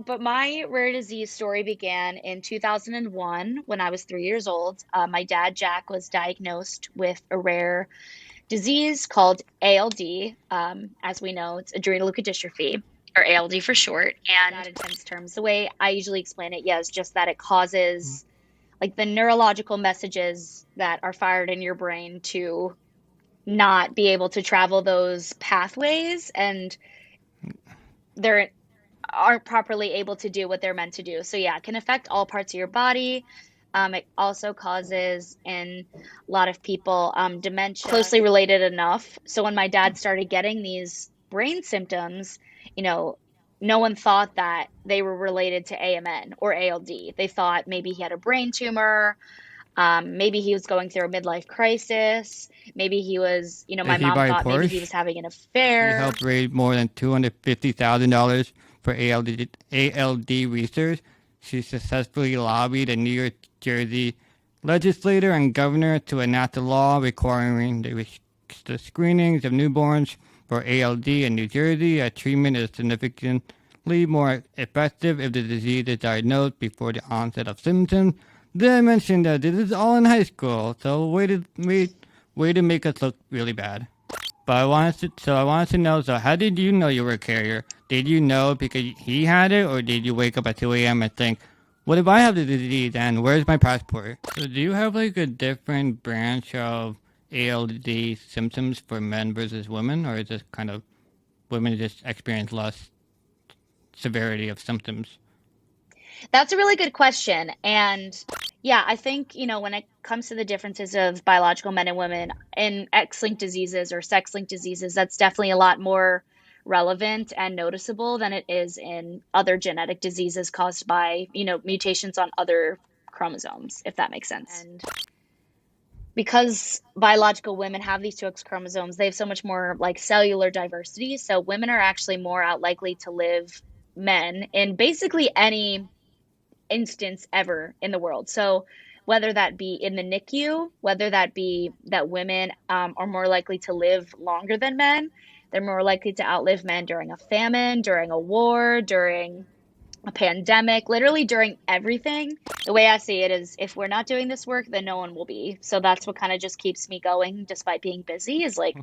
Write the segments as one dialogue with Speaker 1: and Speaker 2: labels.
Speaker 1: But my rare disease story began in 2001 when I was 3 years old. My dad, Jack, was diagnosed with a rare disease called ALD. As we know, it's adrenoleukodystrophy, or ALD for short. And that intense terms, the way I usually explain it, yeah, is just that it causes like the neurological messages that are fired in your brain to not be able to travel those pathways, and they're aren't properly able to do what they're meant to do. So yeah, it can affect all parts of your body. It also causes in a lot of people dementia, closely related enough. So when my dad started getting these brain symptoms, you know, no one thought that they were related to AMN or ALD. They thought maybe he had a brain tumor, maybe he was going through a midlife crisis, maybe he was,
Speaker 2: Did
Speaker 1: my
Speaker 2: he
Speaker 1: mom
Speaker 2: buy a
Speaker 1: thought maybe he was
Speaker 2: Porsche?
Speaker 1: having an
Speaker 2: He
Speaker 1: affair.
Speaker 2: helped raise more than $250,000 for ALD research. She successfully lobbied a New York, Jersey legislator and governor to enact a law requiring the screenings of newborns for ALD in New Jersey. A treatment is significantly more effective if the disease is diagnosed before the onset of symptoms. Did I mention that this is all in high school? So way to make us look really bad. But I wanted to know. So, how did you know you were a carrier? Did you know because he had it, or did you wake up at 2 a.m. and think, "What if I have the disease? And where's my passport?" So, do you have like a different branch of ALD symptoms for men versus women, or is this kind of women just experience less severity of symptoms?
Speaker 1: That's a really good question. And yeah, I think, when it comes to the differences of biological men and women in X-linked diseases or sex-linked diseases, that's definitely a lot more relevant and noticeable than it is in other genetic diseases caused by, mutations on other chromosomes, if that makes sense. And because biological women have these two X chromosomes, they have so much more like cellular diversity. So women are actually more out likely to live men in basically any instance ever in the world. So whether that be in the NICU, whether that be that women are more likely to live longer than men, they're more likely to outlive men during a famine, during a war, during a pandemic, literally during everything. The way I see it is if we're not doing this work, then no one will be. So that's what kind of just keeps me going despite being busy is like,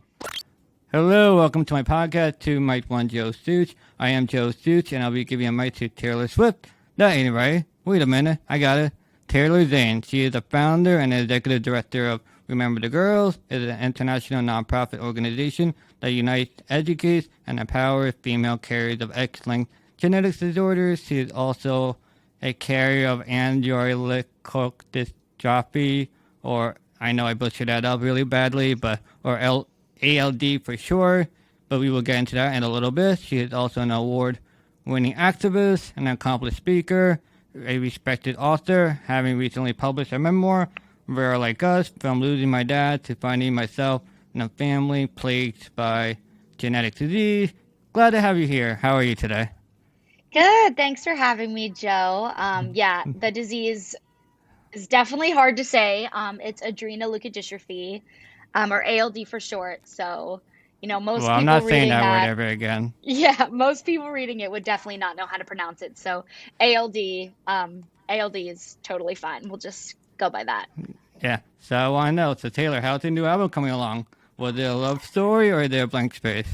Speaker 2: Hello, welcome to my podcast, to Mics One JoeySooch. I am Joe Sooch, and I'll be giving a mic to Taylor Swift. That ain't right. Wait a minute, I got it. Taylor Zane. She is the founder and executive director of Remember the Girls. It is an international nonprofit organization that unites, educates, and empowers female carriers of X-linked genetic disorders. She is also a carrier of Adrenoleukodystrophy, or I know I butchered that up really badly, or ALD for sure, but we will get into that in a little bit. She is also an award-winning activist, an accomplished speaker, a respected author, having recently published a memoir, Rare Like Us, From Losing My Dad to Finding Myself in a Family Plagued by Genetic Disease. Glad to have you here. How are you today?
Speaker 1: good, thanks for having me, Joe. Yeah, the disease is definitely hard to say. It's adrenoleukodystrophy, or ALD for short. So,
Speaker 2: Well,
Speaker 1: most
Speaker 2: I'm
Speaker 1: people
Speaker 2: not saying
Speaker 1: reading
Speaker 2: that word
Speaker 1: that,
Speaker 2: ever again.
Speaker 1: yeah, most people reading it would definitely not know how to pronounce it. So, ALD is totally fine. We'll just go by that.
Speaker 2: Yeah, so I want to know. So, Taylor, how's the new album coming along? Was it a love story or is there a blank space?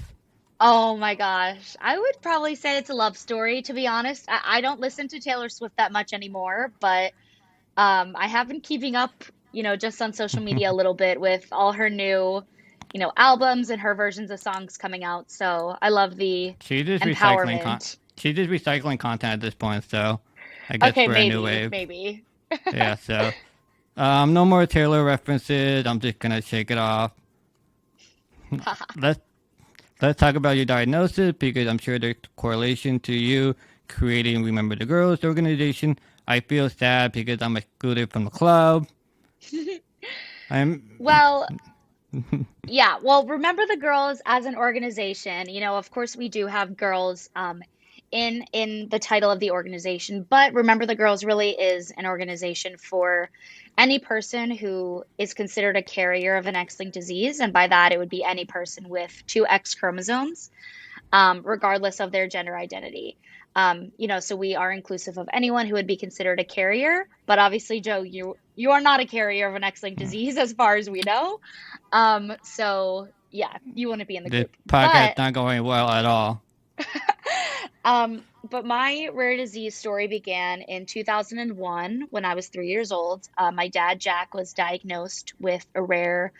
Speaker 1: Oh my gosh. I would probably say it's a love story, to be honest. I don't listen to Taylor Swift that much anymore, but I have been keeping up, just on social media a little bit with all her new, albums and her versions of songs coming out. So I love the
Speaker 2: She's just recycling
Speaker 1: empowerment.
Speaker 2: she's just recycling content at this point, so I guess
Speaker 1: Okay,
Speaker 2: we're a new
Speaker 1: maybe,
Speaker 2: wave.
Speaker 1: maybe.
Speaker 2: Yeah, so no more Taylor references. I'm just gonna shake it off. Let's let's talk about your diagnosis because I'm sure there's correlation to you creating Remember the Girls organization. I feel sad because I'm excluded from the club. I'm
Speaker 1: Well, yeah, well, Remember the Girls as an organization, of course we do have girls in the title of the organization, but Remember the Girls really is an organization for any person who is considered a carrier of an X-linked disease, and by that it would be any person with two X chromosomes, regardless of their gender identity. So we are inclusive of anyone who would be considered a carrier. But obviously, Joe, you are not a carrier of an X-linked disease as far as we know. So yeah, you wouldn't be in the
Speaker 2: This
Speaker 1: group.
Speaker 2: podcast not going well at all.
Speaker 1: But my rare disease story began in 2001 when I was 3 years old. My dad, Jack, was diagnosed with a rare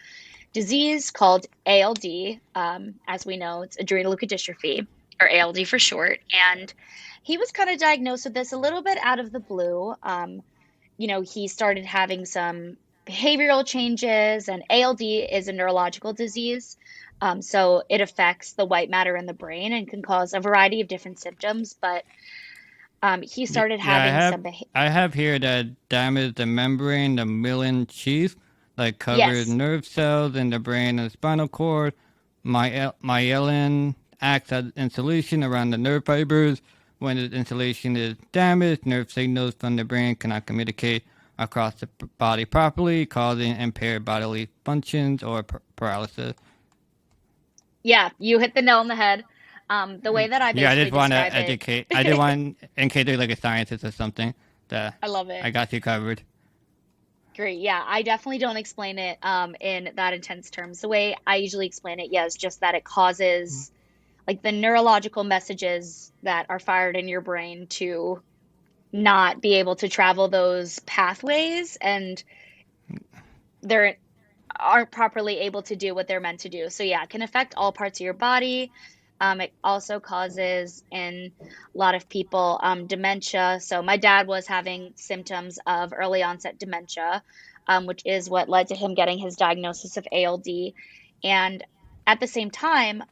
Speaker 1: disease called ALD. As we know, it's adrenoleukodystrophy, or ALD for short. And he was kind of diagnosed with this a little bit out of the blue. He started having some behavioral changes, and ALD is a neurological disease. So it affects the white matter in the brain and can cause a variety of different symptoms. But he started
Speaker 2: Yeah,
Speaker 1: having some
Speaker 2: I have here that damage the membrane, the myelin sheath, like covers
Speaker 1: yes,
Speaker 2: nerve cells in the brain and spinal cord. Myelin acts as insulation around the nerve fibers. When the insulation is damaged, nerve signals from the brain cannot communicate across the body properly, causing impaired bodily functions or paralysis.
Speaker 1: yeah, you hit the nail on the head. The way that I
Speaker 2: Yeah, I
Speaker 1: basically
Speaker 2: just want to
Speaker 1: describe it,
Speaker 2: educate. I didn't want, in case you're like a scientist or something, that
Speaker 1: I love it.
Speaker 2: I got you covered.
Speaker 1: Great. Yeah, I definitely don't explain it in that intense terms. The way I usually explain it, yeah, is just that it causes like the neurological messages that are fired in your brain to not be able to travel those pathways, and they're aren't properly able to do what they're meant to do. So yeah, it can affect all parts of your body. It also causes in a lot of people dementia. So my dad was having symptoms of early onset dementia, which is what led to him getting his diagnosis of ALD. And at the same time,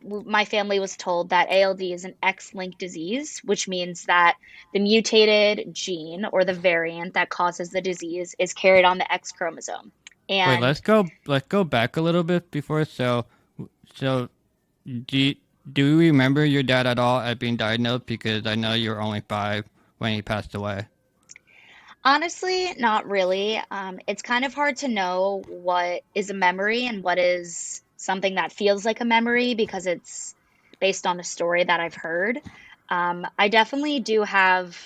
Speaker 1: my family was told that ALD is an X-linked disease, which means that the mutated gene or the variant that causes the disease is carried on the X chromosome.
Speaker 2: Wait,
Speaker 1: And
Speaker 2: let's go back a little bit before. So do you, do you remember your dad at all at being diagnosed? Because I know you were only 5 when he passed away.
Speaker 1: honestly, not really. It's kind of hard to know what is a memory and what is something that feels like a memory because it's based on a story that I've heard. I definitely do have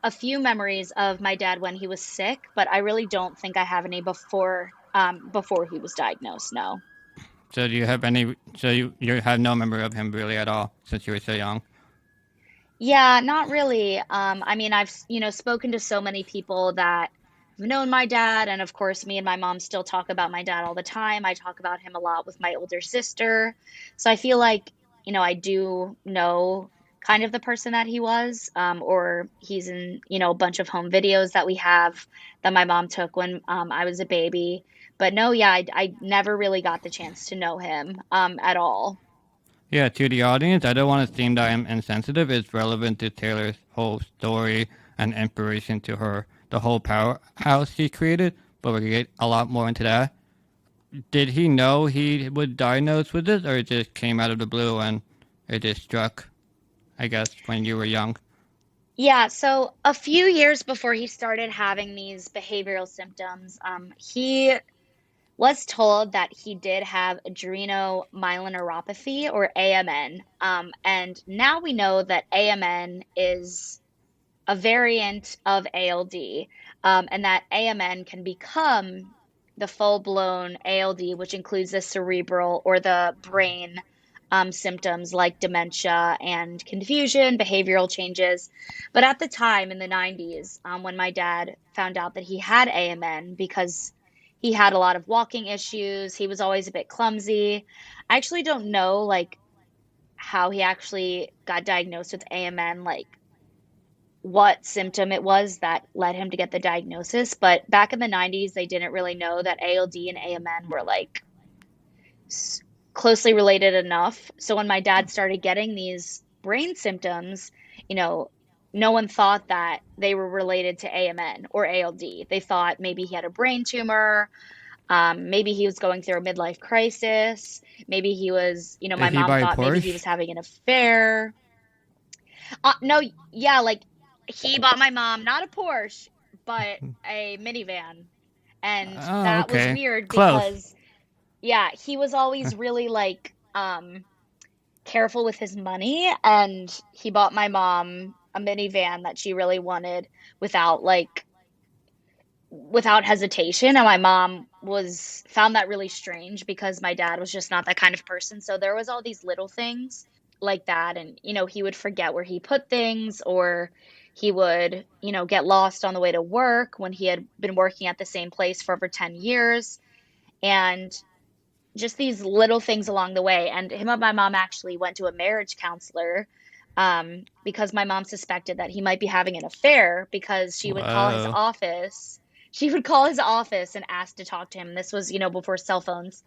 Speaker 1: a few memories of my dad when he was sick, but I really don't think I have any before he was diagnosed. No.
Speaker 2: So do you have any? So you have no memory of him really at all since you were so young.
Speaker 1: Yeah, not really. I mean, I've spoken to so many people that have known my dad, and of course, me and my mom still talk about my dad all the time. I talk about him a lot with my older sister. So I feel like I do know kind of the person that he was, or he's in a bunch of home videos that we have that my mom took when I was a baby. But no, yeah, I never really got the chance to know him at all.
Speaker 2: Yeah, to the audience, I don't want to seem that I'm insensitive. It's relevant to Taylor's whole story and inspiration to her, the whole powerhouse she created. But we'll get a lot more into that. Did he know he was diagnosed with this, or it just came out of the blue and it just struck? I guess when you were young.
Speaker 1: Yeah, so a few years before he started having these behavioral symptoms, he was told that he did have adrenomyeloneuropathy or AMN. And now we know that AMN is a variant of ALD, and that AMN can become the full-blown ALD, which includes the cerebral or the brain symptoms like dementia and confusion, behavioral changes. But at the time in the 90s, when my dad found out that he had AMN, because he had a lot of walking issues, he was always a bit clumsy. I actually don't know like how he actually got diagnosed with AMN, like what symptom it was that led him to get the diagnosis. But back in the 90s, they didn't really know that ALD and AMN were like closely related enough. So when my dad started getting these brain symptoms, you know, no one thought that they were related to AMN or ALD. They thought maybe he had a brain tumor. Maybe he was going through a midlife crisis. Maybe he was, my
Speaker 2: Did he
Speaker 1: mom
Speaker 2: buy a
Speaker 1: thought maybe he was
Speaker 2: Porsche?
Speaker 1: having an affair. No, yeah, like he bought my mom not a Porsche, but a minivan. And
Speaker 2: Oh,
Speaker 1: that was
Speaker 2: okay.
Speaker 1: weird
Speaker 2: Close.
Speaker 1: because, yeah, he was always really like, careful with his money, and he bought my mom a minivan that she really wanted without like without hesitation. And my mom was found that really strange because my dad was just not that kind of person. So there was all these little things like that, and he would forget where he put things, or he would get lost on the way to work when he had been working at the same place for over 10 years. And just these little things along the way. And him and my mom actually went to a marriage counselor, because my mom suspected that he might be having an affair, because she would call his
Speaker 2: Whoa.
Speaker 1: office. She would call his office and ask to talk to him. This was, before cell phones.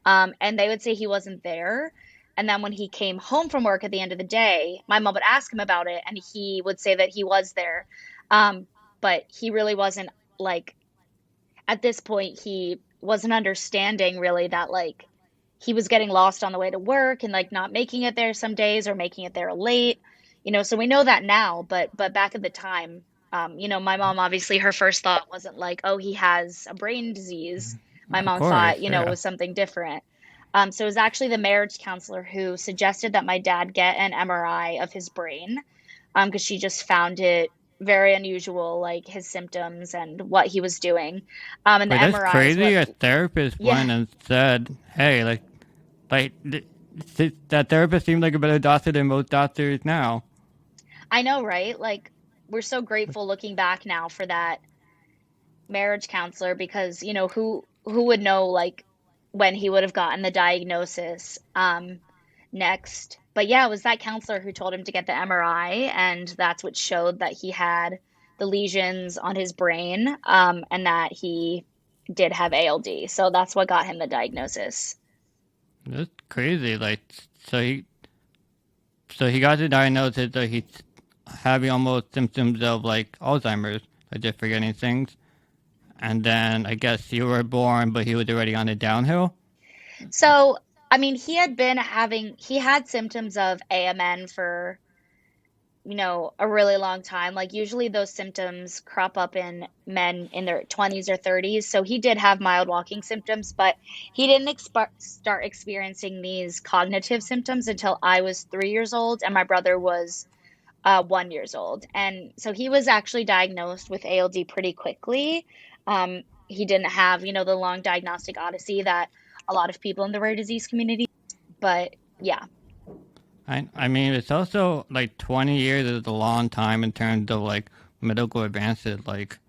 Speaker 1: And they would say he wasn't there. And then when he came home from work at the end of the day, my mom would ask him about it, and he would say that he was there. Um, but he really wasn't, like, at this point, he wasn't understanding really that, like, he was getting lost on the way to work and like not making it there some days, or making it there late. So we know that now, but back at the time, my mom, obviously her first thought wasn't like, oh, he has a brain disease. My
Speaker 2: Of
Speaker 1: mom
Speaker 2: course,
Speaker 1: thought, it
Speaker 2: yeah.
Speaker 1: was something different. So it was actually the marriage counselor who suggested that my dad get an MRI of his brain, because she just found it very unusual, like his symptoms and what he was doing. And the
Speaker 2: Wait, that's
Speaker 1: MRI is
Speaker 2: crazy.
Speaker 1: what,
Speaker 2: A therapist
Speaker 1: yeah,
Speaker 2: went and said, "Hey, that therapist seemed like a better doctor than most doctors now."
Speaker 1: I know, right? Like, we're so grateful looking back now for that marriage counselor, because, who would know, like, when he would have gotten the diagnosis next. But yeah, it was that counselor who told him to get the MRI, and that's what showed that he had the lesions on his brain, and that he did have ALD. So that's what got him the diagnosis.
Speaker 2: That's crazy. So he got the diagnosis that he's having almost symptoms of like Alzheimer's, like just forgetting things. And then I guess you were born, but he was already on the downhill.
Speaker 1: So, I mean, he had symptoms of AMN for a really long time. Like, usually those symptoms crop up in men in their 20s or 30s. So he did have mild walking symptoms, but he didn't start experiencing these cognitive symptoms until I was 3 years old and my brother was 1 years old. And so he was actually diagnosed with ALD pretty quickly. He didn't have, the long diagnostic odyssey that a lot of people in the rare disease community, but yeah.
Speaker 2: I mean, it's also like 20 years is a long time in terms of like medical advances. Like,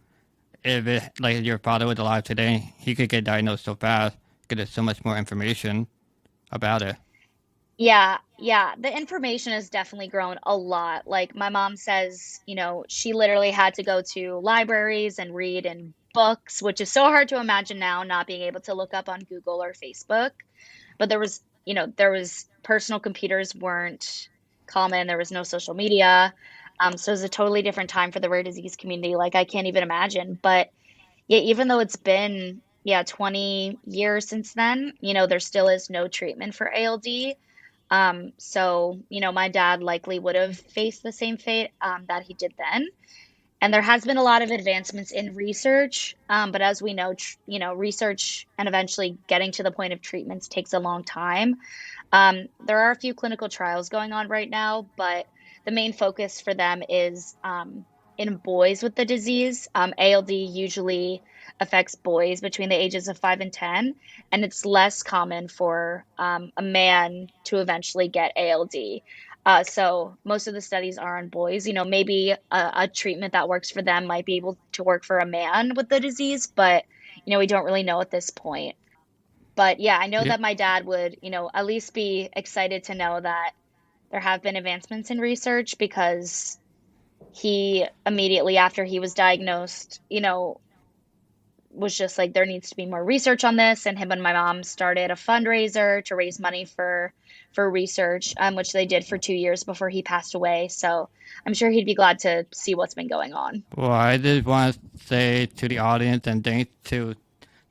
Speaker 2: if your father was alive today, he could get diagnosed so fast, get so much more information about it.
Speaker 1: Yeah, yeah. The information has definitely grown a lot. Like, my mom says, she literally had to go to libraries and read in books, which is so hard to imagine now, not being able to look up on Google or Facebook. But there was personal computers weren't common. There was no social media. So it was a totally different time for the rare disease community. Like, I can't even imagine. But yeah, even though it's been, yeah, 20 years since then, there still is no treatment for ALD. So, my dad likely would have faced the same fate that he did then. And there has been a lot of advancements in research, but as we know, research and eventually getting to the point of treatments takes a long time. There are a few clinical trials going on right now, but the main focus for them is in boys with the disease. ALD usually affects boys between the ages of 5 and 10, and it's less common for a man to eventually get ALD. So most of the studies are on boys. Maybe a treatment that works for them might be able to work for a man with the disease, but we don't really know at this point. But yeah, I know
Speaker 2: Yeah.
Speaker 1: that my dad would, at least be excited to know that there have been advancements in research, because he immediately after he was diagnosed, was just like, there needs to be more research on this. And him and my mom started a fundraiser to raise money for research, which they did for 2 years before he passed away. So I'm sure he'd be glad to see what's been going on.
Speaker 2: Well, I just want to say to the audience and thanks to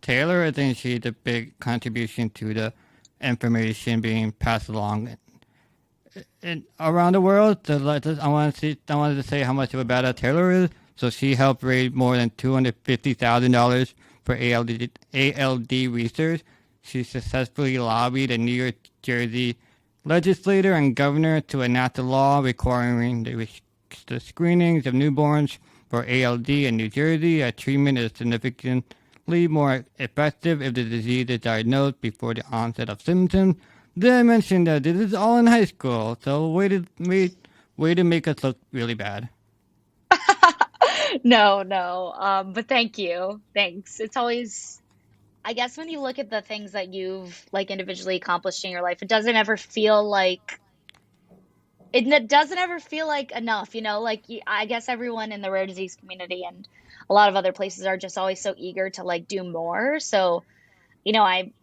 Speaker 2: Taylor. I think she's a big contribution to the information being passed along around the world. I wanted to say how much of a badass Taylor is. So she helped raise more than $250,000 for ALD research. She successfully lobbied the New York Jersey legislator and governor to enact a law requiring the screenings of newborns for ALD in New Jersey. A treatment is significantly more effective if the disease is diagnosed before the onset of symptoms. Did I mention that this is all in high school? So way to make us look really bad.
Speaker 1: No, no. But thank you. Thanks. It's always, I guess when you look at the things that you've like individually accomplished in your life, it doesn't ever feel like doesn't ever feel like enough, you know? Like I guess everyone in the rare disease community and a lot of other places are just always so eager to like do more. So, I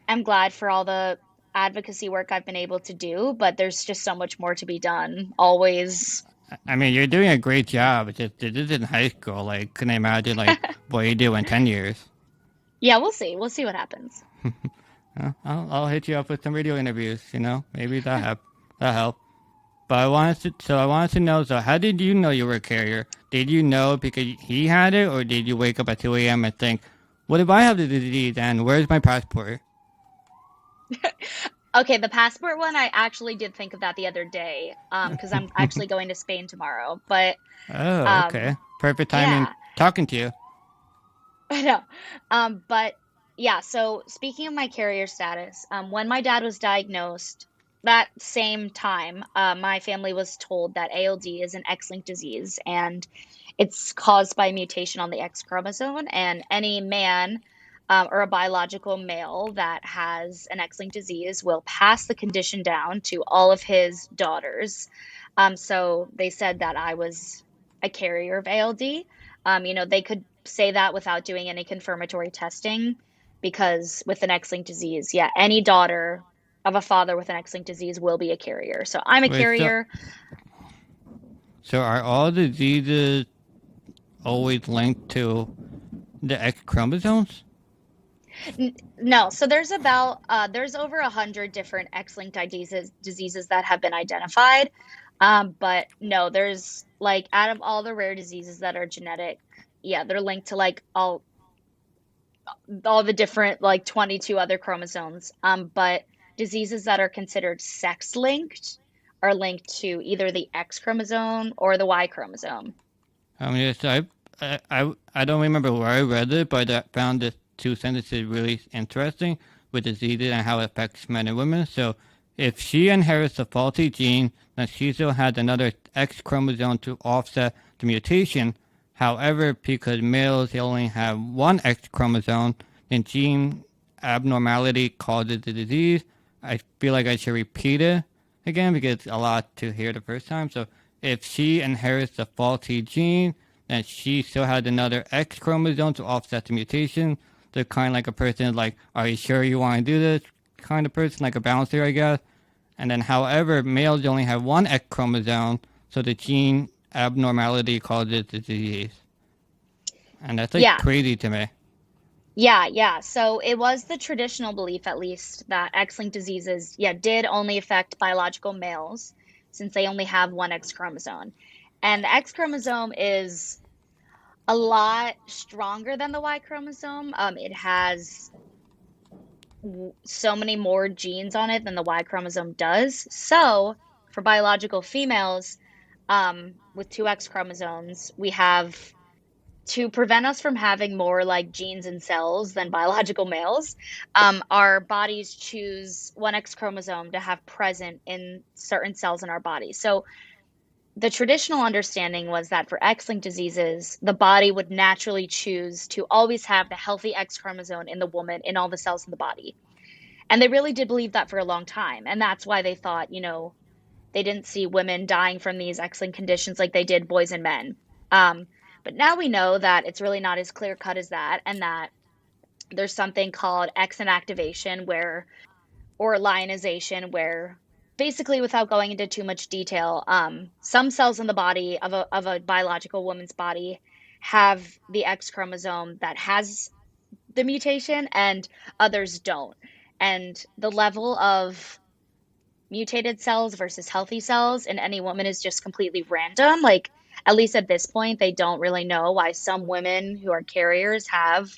Speaker 1: am glad for all the advocacy work I've been able to do, but there's just so much more to be done. Always.
Speaker 2: I mean, you're doing a great job. It's just this is in high school. Like, couldn't imagine like what you do in 10 years.
Speaker 1: Yeah, we'll see. We'll see what happens.
Speaker 2: I'll hit you up with some radio interviews. Maybe that help. But I wanted to know. So, how did you know you were a carrier? Did you know because he had it, or did you wake up at 2 a.m. and think, "What if I have the disease? And where's my passport?"
Speaker 1: Okay, the passport one, I actually did think of that the other day, because I'm actually going to Spain tomorrow. But
Speaker 2: Oh,
Speaker 1: um,
Speaker 2: okay. Perfect timing
Speaker 1: yeah,
Speaker 2: talking to you.
Speaker 1: I know. But yeah, so speaking of my carrier status, when my dad was diagnosed, that same time, my family was told that ALD is an X-linked disease and it's caused by a mutation on the X chromosome. And any man, or a biological male that has an X-linked disease will pass the condition down to all of his daughters. So they said that I was a carrier of ALD. They could say that without doing any confirmatory testing because with an X-linked disease, yeah, any daughter of a father with an X-linked disease will be a carrier. So I'm a
Speaker 2: Wait,
Speaker 1: carrier.
Speaker 2: so are all diseases always linked to the X chromosomes?
Speaker 1: No, so there's over 100 different X-linked diseases that have been identified. But no, there's like out of all the rare diseases that are genetic, yeah, they're linked to like all the different like 22 other chromosomes. But diseases that are considered sex linked are linked to either the X chromosome or the Y chromosome.
Speaker 2: I mean, I don't remember where I read it, but I found this two sentences really interesting with diseases and how it affects men and women. So, if she inherits a faulty gene, then she still has another X chromosome to offset the mutation. However, because males they only have one X chromosome, then gene abnormality causes the disease. I feel like I should repeat it again because it's a lot to hear the first time. So, if she inherits a faulty gene, then she still has another X chromosome to offset the mutation. They're kind of like a person like, are you sure you want to do this? Kind of person, like a bouncer, I guess. And then, however, males only have one X chromosome, so the gene abnormality causes the disease. And that's like
Speaker 1: Yeah,
Speaker 2: crazy to me.
Speaker 1: yeah, yeah. So it was the traditional belief, at least, that X-linked diseases, yeah, did only affect biological males since they only have one X chromosome. And the X chromosome is a lot stronger than the Y chromosome. It has so many more genes on it than the Y chromosome does. So for biological females, with two X chromosomes, we have to prevent us from having more like genes and cells than biological males. Our bodies choose one X chromosome to have present in certain cells in our body. So the traditional understanding was that for X-linked diseases, the body would naturally choose to always have the healthy X chromosome in the woman in all the cells in the body. And they really did believe that for a long time. And that's why they thought, they didn't see women dying from these X-linked conditions like they did boys and men. Um, but now we know that it's really not as clear cut as that, and that there's something called X inactivation or lionization, where basically, without going into too much detail, some cells in the body of a biological woman's body have the X chromosome that has the mutation and others don't. And the level of mutated cells versus healthy cells in any woman is just completely random. Like, at least at this point, they don't really know why some women who are carriers have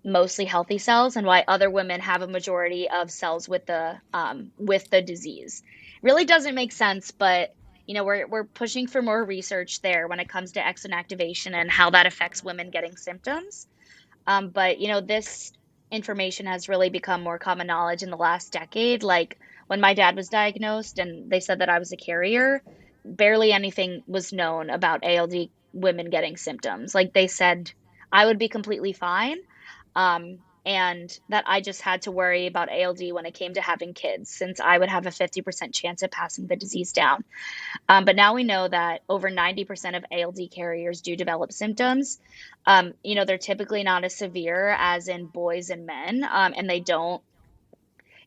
Speaker 1: mostly healthy cells and why other women have a majority of cells with the disease. Really doesn't make sense, but we're pushing for more research there when it comes to exon activation and how that affects women getting symptoms. But this information has really become more common knowledge in the last decade. Like when my dad was diagnosed and they said that I was a carrier, barely anything was known about ALD women getting symptoms. Like they said I would be completely fine, and that I just had to worry about ALD when it came to having kids, since I would have a 50% chance of passing the disease down. But now we know that over 90% of ALD carriers do develop symptoms. They're typically not as severe as in boys and men, and they don't,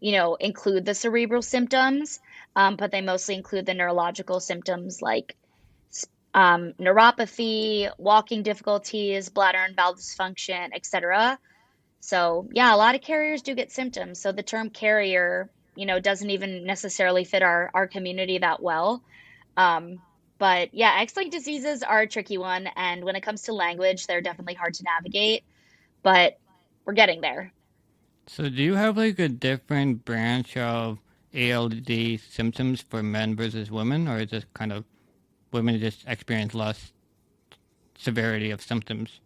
Speaker 1: include the cerebral symptoms, but they mostly include the neurological symptoms like neuropathy, walking difficulties, bladder and bowel dysfunction, etc. So, yeah, a lot of carriers do get symptoms. So the term carrier, doesn't even necessarily fit our community that well. Um, but yeah, X-linked diseases are a tricky one. And when it comes to language, they're definitely hard to navigate, but we're getting there.
Speaker 2: So do you have like a different branch of ALD symptoms for men versus women, or is it kind of women just experience less severity of symptoms?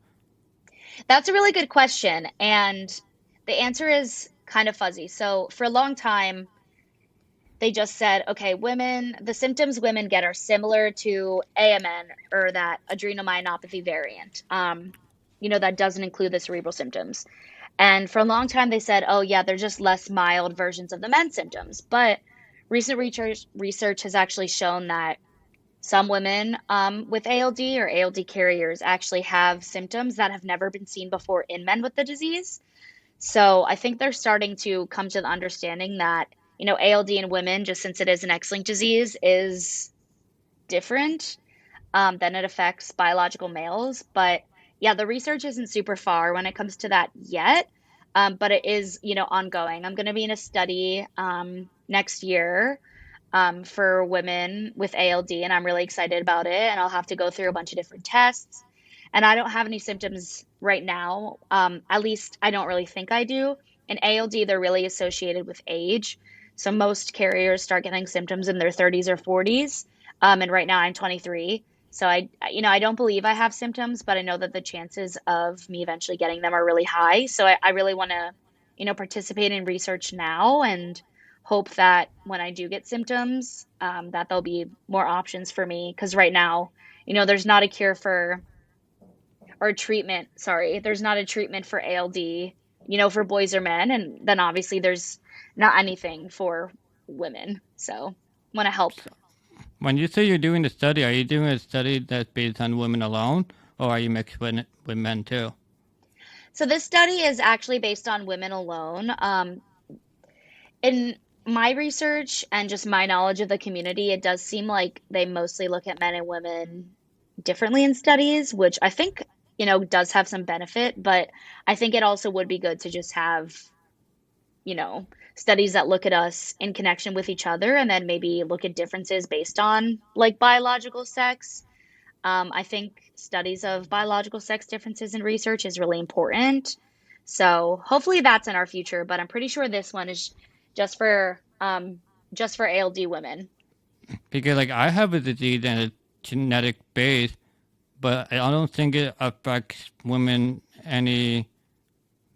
Speaker 1: That's a really good question. And the answer is kind of fuzzy. So for a long time, they just said, okay, the symptoms women get are similar to AMN or that adrenomyeloneuropathy variant. That doesn't include the cerebral symptoms. And for a long time, they said, oh, yeah, they're just less mild versions of the men's symptoms. But recent research has actually shown that some women with ALD or ALD carriers actually have symptoms that have never been seen before in men with the disease. So I think they're starting to come to the understanding that, ALD in women, just since it is an X-linked disease, is different than it affects biological males. But yeah, the research isn't super far when it comes to that yet. But it is, ongoing. I'm going to be in a study next year for women with ALD, and I'm really excited about it. And I'll have to go through a bunch of different tests. And I don't have any symptoms right now. At least I don't really think I do. In ALD, they're really associated with age. So most carriers start getting symptoms in their 30s or 40s. And right now I'm 23. So I don't believe I have symptoms, but I know that the chances of me eventually getting them are really high. So I really want to, participate in research now and hope that when I do get symptoms, that there'll be more options for me. Because right now, there's not a cure for or a treatment, sorry, there's not a treatment for ALD, for boys or men. And then obviously there's not anything for women. So want to help.
Speaker 2: So when you say you're doing the study, are you doing a study that's based on women alone, or are you mixed with men too?
Speaker 1: So this study is actually based on women alone. In my research and just my knowledge of the community, it does seem like they mostly look at men and women differently in studies, which I think, does have some benefit, but I think it also would be good to just have, you know, studies that look at us in connection with each other and then maybe look at differences based on like biological sex. I think studies of biological sex differences in research is really important. So hopefully that's in our future, but I'm pretty sure this one is just for um just for ALD women.
Speaker 2: Because like I have a disease and it's genetic based, but I don't think it affects women any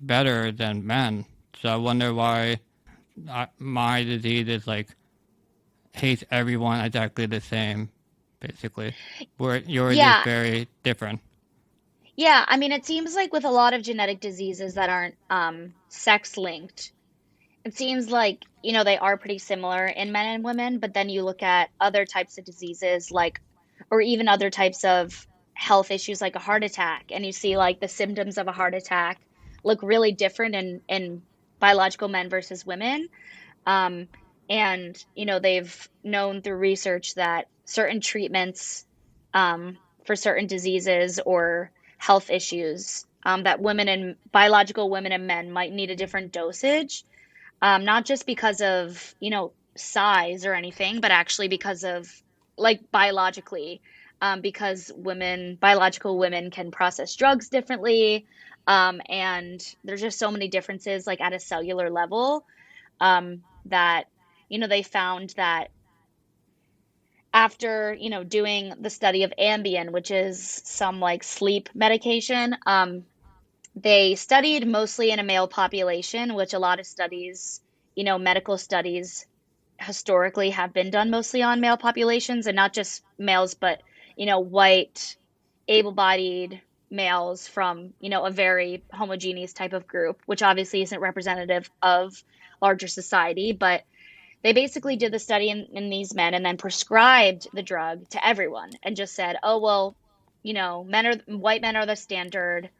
Speaker 2: better than men. So I wonder why my disease is like hates everyone exactly the same, basically. Where yours is
Speaker 1: Yeah,
Speaker 2: very different.
Speaker 1: yeah. I mean, it seems like with a lot of genetic diseases that aren't sex linked, it seems like, they are pretty similar in men and women, but then you look at other types of diseases like, or even other types of health issues like a heart attack, and you see like the symptoms of a heart attack look really different in biological men versus women. Um, and, they've known through research that certain treatments for certain diseases or health issues, that women and biological women and men might need a different dosage, not just because of, size or anything, but actually because of like biologically. because biological women can process drugs differently. And there's just so many differences, like at a cellular level, that, they found that after, doing the study of Ambien, which is some like sleep medication, they studied mostly in a male population, which a lot of studies, medical studies historically have been done mostly on male populations, and not just males, but, white, able-bodied males from, a very homogeneous type of group, which obviously isn't representative of larger society. But they basically did the study in these men and then prescribed the drug to everyone and just said, oh, well, white men are the standard,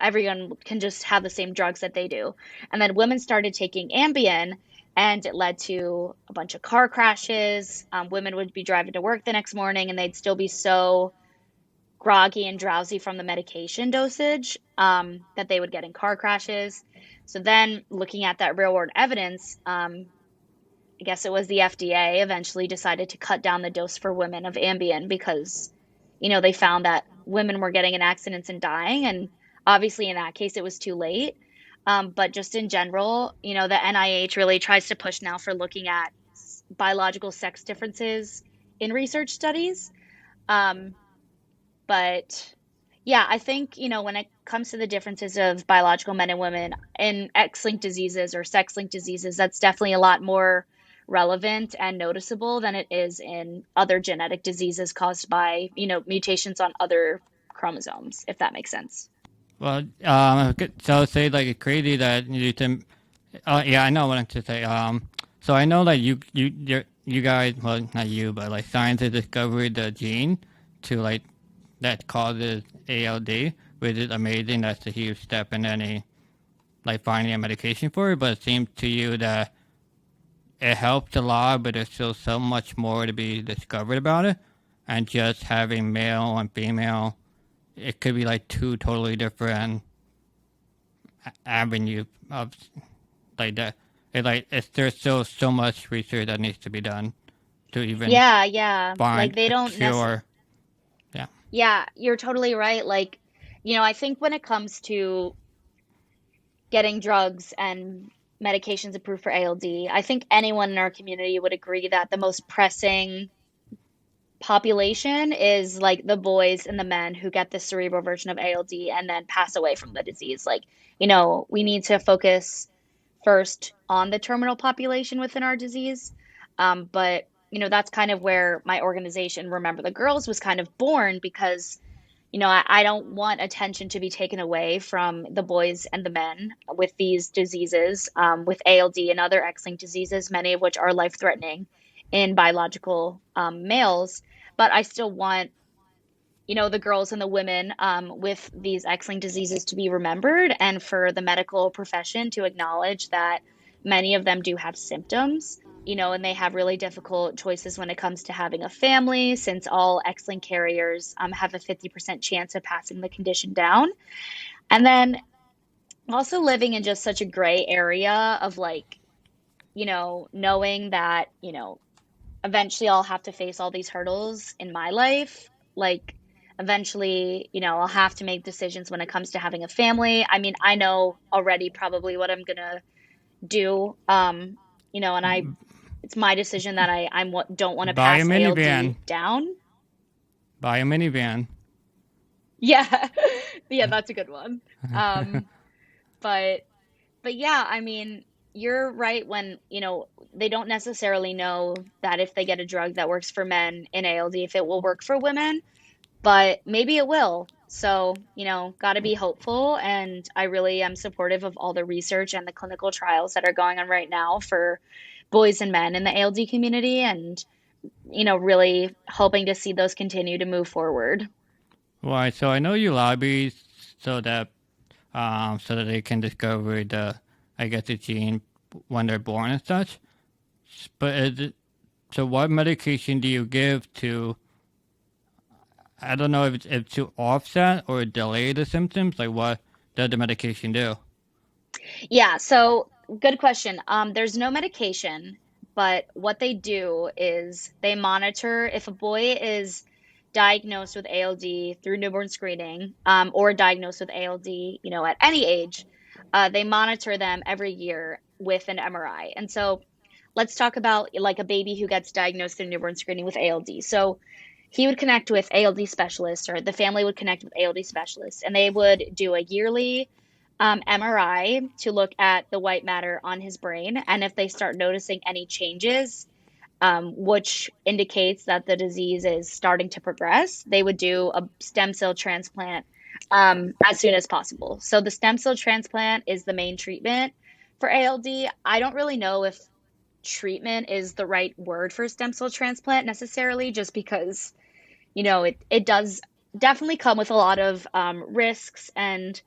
Speaker 1: everyone can just have the same drugs that they do. And then women started taking Ambien, and it led to a bunch of car crashes. Women would be driving to work the next morning and they'd still be so groggy and drowsy from the medication dosage, that they would get in car crashes. So then, looking at that real world evidence, I guess it was the FDA eventually decided to cut down the dose for women of Ambien because, they found that women were getting in accidents and dying. And obviously, in that case, it was too late. But just in general, the NIH really tries to push now for looking at biological sex differences in research studies. Um, but yeah, I think, when it comes to the differences of biological men and women in X-linked diseases or sex-linked diseases, that's definitely a lot more relevant and noticeable than it is in other genetic diseases caused by, mutations on other chromosomes, if that makes sense.
Speaker 2: Well, so say like it's crazy that you can. Yeah, I know what I'm to say. So I know that you guys, well, not you, but like scientists discovered the gene to like that causes ALD, which is amazing. That's a huge step in any like finding a medication for it. But it seems to you that it helps a lot, but there's still so much more to be discovered about it. And just having male and female, it could be like two totally different avenues of like that. There's still so much research that needs to be done to even
Speaker 1: Yeah, yeah. Like
Speaker 2: find
Speaker 1: they
Speaker 2: a
Speaker 1: don't necessarily.
Speaker 2: cure. Yeah.
Speaker 1: Yeah, you're totally right. Like, I think when it comes to getting drugs and medications approved for ALD, I think anyone in our community would agree that the most pressing population is like the boys and the men who get the cerebral version of ALD and then pass away from the disease. Like, we need to focus first on the terminal population within our disease. But, that's kind of where my organization, Remember the Girls, was kind of born because, I don't want attention to be taken away from the boys and the men with these diseases, with ALD and other X-linked diseases, many of which are life-threatening in biological males. But I still want, the girls and the women with these X-linked diseases to be remembered, and for the medical profession to acknowledge that many of them do have symptoms, and they have really difficult choices when it comes to having a family, since all X-linked carriers have a 50% chance of passing the condition down. And then also living in just such a gray area of like, knowing that, eventually I'll have to face all these hurdles in my life. Like, eventually, I'll have to make decisions when it comes to having a family. I mean, I know already probably what I'm gonna do. And it's my decision that don't want to
Speaker 2: Buy a
Speaker 1: pass
Speaker 2: minivan.
Speaker 1: ALD down.
Speaker 2: Buy a minivan.
Speaker 1: Yeah. Yeah, that's a good one. Um, but yeah, I mean, you're right when, they don't necessarily know that if they get a drug that works for men in ALD, if it will work for women, but maybe it will. So, got to be hopeful. And I really am supportive of all the research and the clinical trials that are going on right now for boys and men in the ALD community, and, really hoping to see those continue to move forward.
Speaker 2: Right. So I know you lobby so that they can discover I guess the gene when they're born and such. But so what medication do you give to? I don't know if it's to offset or delay the symptoms. Like what does the medication do?
Speaker 1: Yeah, so good question. There's no medication, but what they do is they monitor if a boy is diagnosed with ALD through newborn screening, or diagnosed with ALD, at any age, they monitor them every year with an MRI. And so let's talk about like a baby who gets diagnosed through newborn screening with ALD. So he would connect with ALD specialists, or the family would connect with ALD specialists, and they would do a yearly MRI to look at the white matter on his brain. And if they start noticing any changes, which indicates that the disease is starting to progress, they would do a stem cell transplant as soon as possible. So the stem cell transplant is the main treatment for ALD. I don't really know if treatment is the right word for stem cell transplant necessarily, just because, it does definitely come with a lot of risks, and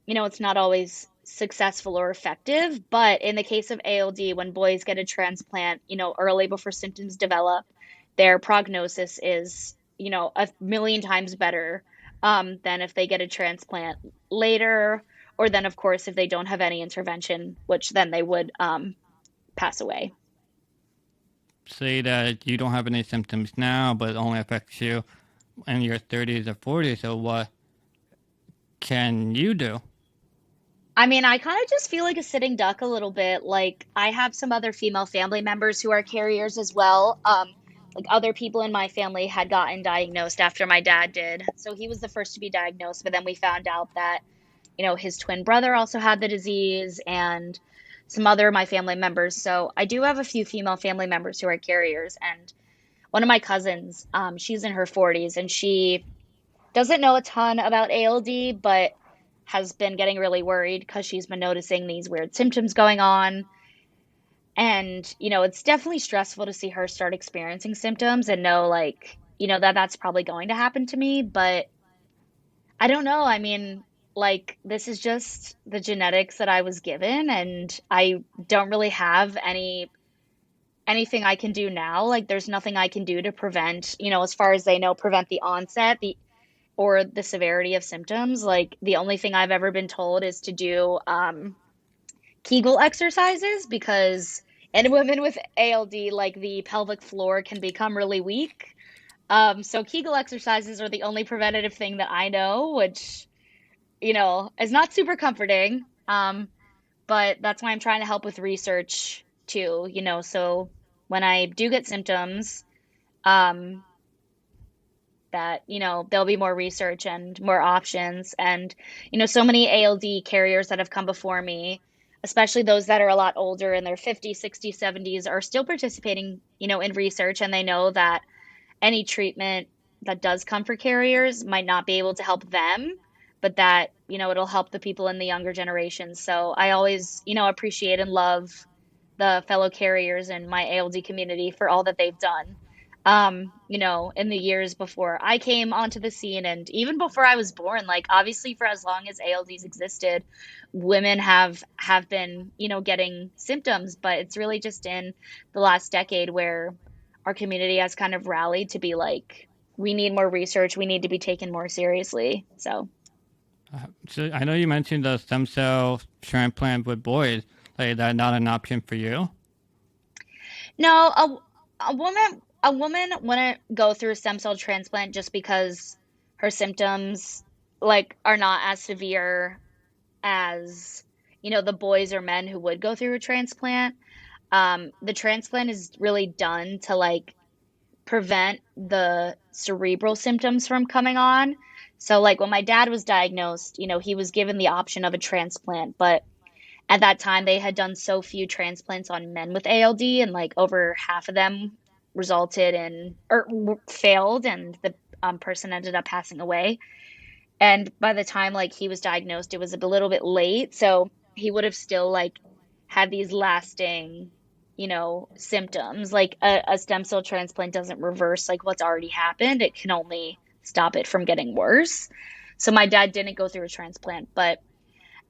Speaker 1: it's not always successful or effective. But in the case of ALD, when boys get a transplant, early before symptoms develop, their prognosis is, a million times better than if they get a transplant later, or then, of course, if they don't have any intervention, which then they would pass away.
Speaker 2: Say that you don't have any symptoms now, but it only affects you in your 30s or 40s. So what can you do?
Speaker 1: I mean, I kind of just feel like a sitting duck a little bit. Like, I have some other female family members who are carriers as well. Like, other people in my family had gotten diagnosed after my dad did. So he was the first to be diagnosed, but then we found out that, his twin brother also had the disease, and some other of my family members. So I do have a few female family members who are carriers. And one of my cousins, she's in her 40s, and she doesn't know a ton about ALD, but has been getting really worried because she's been noticing these weird symptoms going on. And, it's definitely stressful to see her start experiencing symptoms and know, like, that that's probably going to happen to me. But I don't know. I mean, like, this is just the genetics that I was given, and I don't really have anything I can do now. Like, there's nothing I can do to prevent, as far as they know, prevent the onset, or the severity of symptoms. Like, the only thing I've ever been told is to do Kegel exercises, because in women with ALD, like, the pelvic floor can become really weak. So Kegel exercises are the only preventative thing that I know, which, is not super comforting. But that's why I'm trying to help with research too, so when I do get symptoms, um, that, there'll be more research and more options. And, so many ALD carriers that have come before me, especially those that are a lot older in their 50s, 60s, 70s, are still participating, in research. And they know that any treatment that does come for carriers might not be able to help them, but that, it'll help the people in the younger generations. So I always, appreciate and love the fellow carriers in my ALD community for all that they've done. In the years before I came onto the scene, and even before I was born. Like, obviously, for as long as ALDs existed, women have been, getting symptoms, but it's really just in the last decade where our community has kind of rallied to be like, we need more research, we need to be taken more seriously. So
Speaker 2: So I know you mentioned the stem cell transplant with boys. Like, is that not an option for you?
Speaker 1: no, a woman wouldn't go through a stem cell transplant just because her symptoms, like, are not as severe as, the boys or men who would go through a transplant. The transplant is really done to, like, prevent the cerebral symptoms from coming on. So, like, when my dad was diagnosed, he was given the option of a transplant, but at that time they had done so few transplants on men with ALD, and like over half of them resulted in, or failed, and the person ended up passing away. And by the time, like, he was diagnosed, it was a little bit late, so he would have still, like, had these lasting, symptoms. Like, a stem cell transplant doesn't reverse, like, what's already happened. It can only stop it from getting worse. So my dad didn't go through a transplant. But